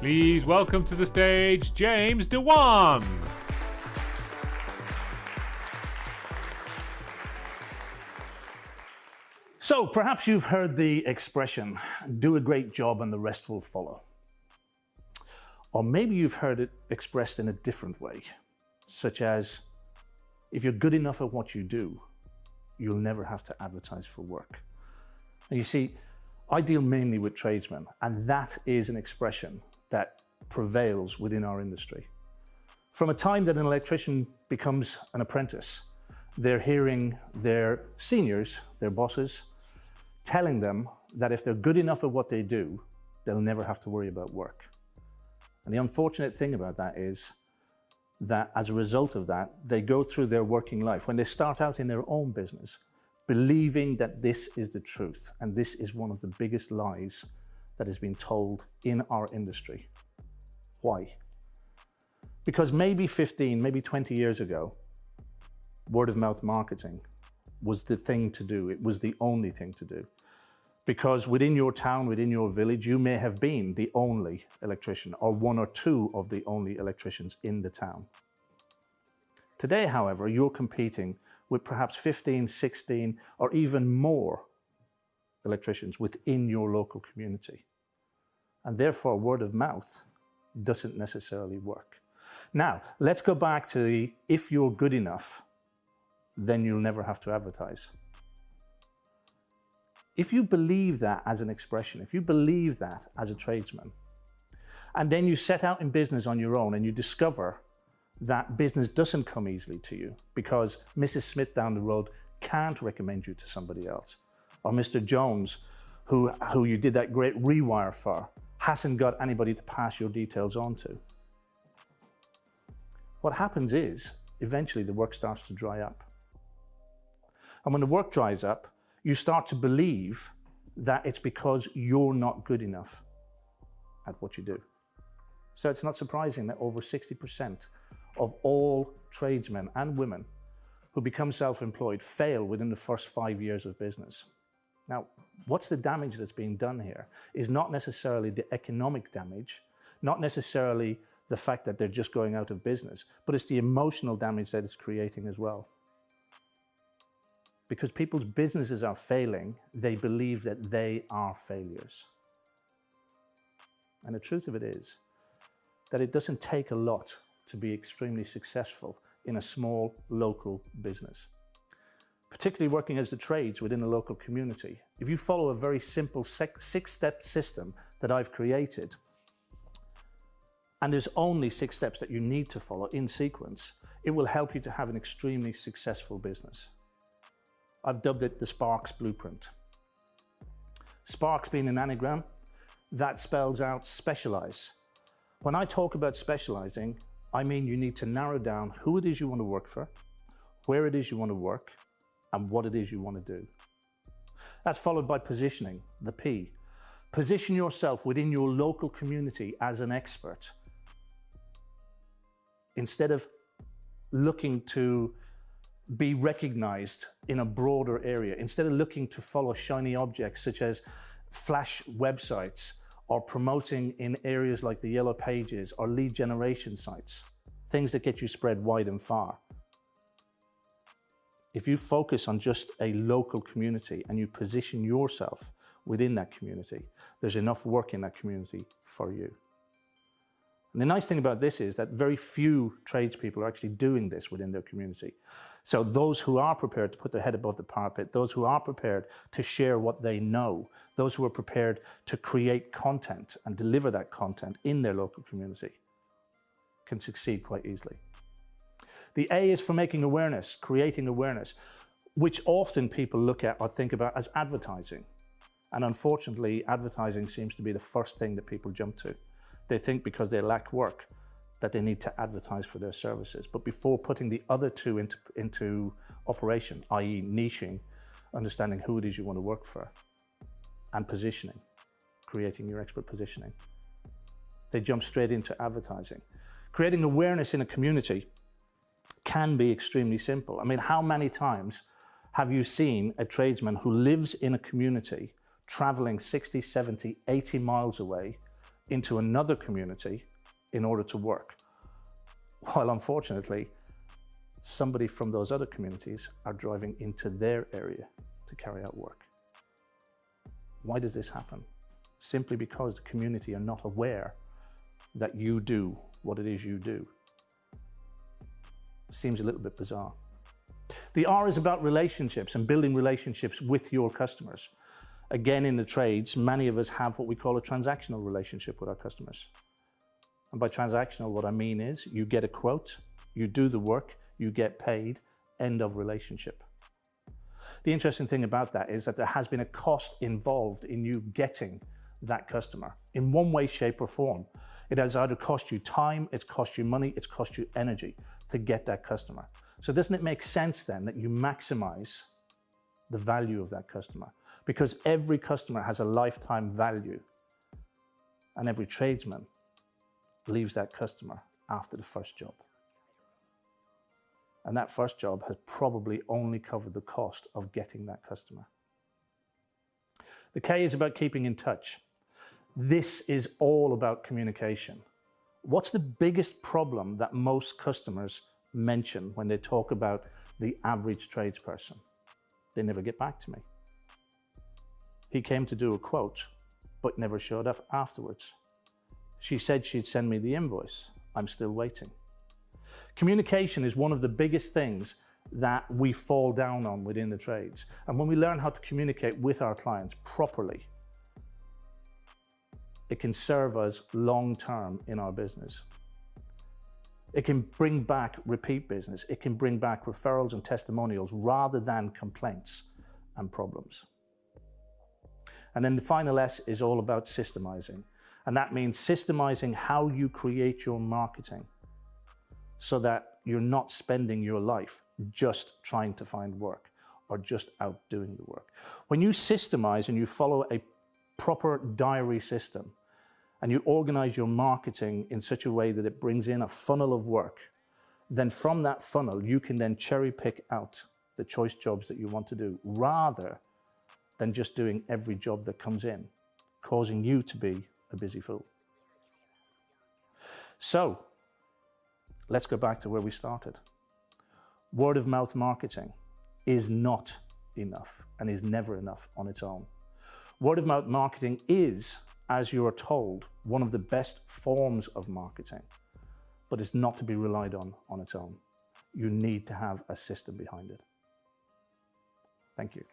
Please welcome to the stage James Dewane. So perhaps you've heard the expression, do a great job and the rest will follow. Or maybe you've heard it expressed in a different way, such as, if you're good enough at what you do, you'll never have to advertise for work. And you see, I deal mainly with tradesmen, and that is an expression that prevails within our industry. From a time that an electrician becomes an apprentice, they're hearing their seniors, their bosses, telling them that if they're good enough at what they do, they'll never have to worry about work. And the unfortunate thing about that is that as a result of that, they go through their working life, when they start out in their own business, believing that this is the truth. And this is one of the biggest lies that has been told in our industry. Why? Because maybe 15, maybe 20 years ago, word of mouth marketing was the thing to do. It was the only thing to do. Because within your town, within your village, you may have been the only electrician or one or two of the only electricians in the town. Today, however, you're competing with perhaps 15, 16, or even more electricians within your local community. And therefore, word of mouth doesn't necessarily work. Now, let's go back to the, if you're good enough, then you'll never have to advertise. If you believe that as an expression, if you believe that as a tradesman, and then you set out in business on your own and you discover that business doesn't come easily to you because Mrs. Smith down the road can't recommend you to somebody else, or Mr. Jones, who you did that great rewire for, hasn't got anybody to pass your details on to. What happens is, eventually the work starts to dry up. And when the work dries up, you start to believe that it's because you're not good enough at what you do. So it's not surprising that over 60% of all tradesmen and women who become self-employed fail within the first 5 years of business. Now, what's the damage that's being done here is not necessarily the economic damage, not necessarily the fact that they're just going out of business, but it's the emotional damage that it's creating as well. Because people's businesses are failing, they believe that they are failures. And the truth of it is that it doesn't take a lot to be extremely successful in a small local business. Particularly working as the trades within a local community. If you follow a very simple six-step system that I've created, and there's only 6 steps that you need to follow in sequence, it will help you to have an extremely successful business. I've dubbed it the Sparks Blueprint. Sparks being an anagram, that spells out specialize. When I talk about specializing, I mean you need to narrow down who it is you want to work for, where it is you want to work, and what it is you want to do. That's followed by positioning, the P. Position yourself within your local community as an expert. Instead of looking to be recognized in a broader area, instead of looking to follow shiny objects such as flash websites or promoting in areas like the Yellow Pages or lead generation sites, things that get you spread wide and far. If you focus on just a local community and you position yourself within that community, there's enough work in that community for you. And the nice thing about this is that very few tradespeople are actually doing this within their community. So those who are prepared to put their head above the parapet, those who are prepared to share what they know, those who are prepared to create content and deliver that content in their local community can succeed quite easily. The A is for making awareness, creating awareness, which often people look at or think about as advertising. And unfortunately, advertising seems to be the first thing that people jump to. They think because they lack work that they need to advertise for their services. But before putting the other two into operation, i.e. niching, understanding who it is you want to work for, and positioning, creating your expert positioning, they jump straight into advertising. Creating awareness in a community can be extremely simple. I mean, how many times have you seen a tradesman who lives in a community traveling 60, 70, 80 miles away, into another community in order to work, while unfortunately, somebody from those other communities are driving into their area to carry out work. Why does this happen? Simply because the community are not aware that you do what it is you do. Seems a little bit bizarre. The R is about relationships and building relationships with your customers. Again, in the trades, many of us have what we call a transactional relationship with our customers. And by transactional, what I mean is you get a quote, you do the work, you get paid, end of relationship. The interesting thing about that is that there has been a cost involved in you getting that customer in one way, shape or form. It has either cost you time, it's cost you money, it's cost you energy to get that customer. So doesn't it make sense then that you maximize the value of that customer? Because every customer has a lifetime value and every tradesman leaves that customer after the first job. And that first job has probably only covered the cost of getting that customer. The K is about keeping in touch. This is all about communication. What's the biggest problem that most customers mention when they talk about the average tradesperson? They never get back to me. He came to do a quote, but never showed up afterwards. She said she'd send me the invoice. I'm still waiting. Communication is one of the biggest things that we fall down on within the trades. And when we learn how to communicate with our clients properly, it can serve us long-term in our business. It can bring back repeat business. It can bring back referrals and testimonials rather than complaints and problems. And then the final S is all about systemizing. And that means systemizing how you create your marketing so that you're not spending your life just trying to find work or just out doing the work. When you systemize and you follow a proper diary system and you organize your marketing in such a way that it brings in a funnel of work, then from that funnel, you can then cherry pick out the choice jobs that you want to do rather than just doing every job that comes in, causing you to be a busy fool. So let's go back to where we started. Word of mouth marketing is not enough and is never enough on its own. Word of mouth marketing is, as you are told, one of the best forms of marketing, but it's not to be relied on its own. You need to have a system behind it. Thank you.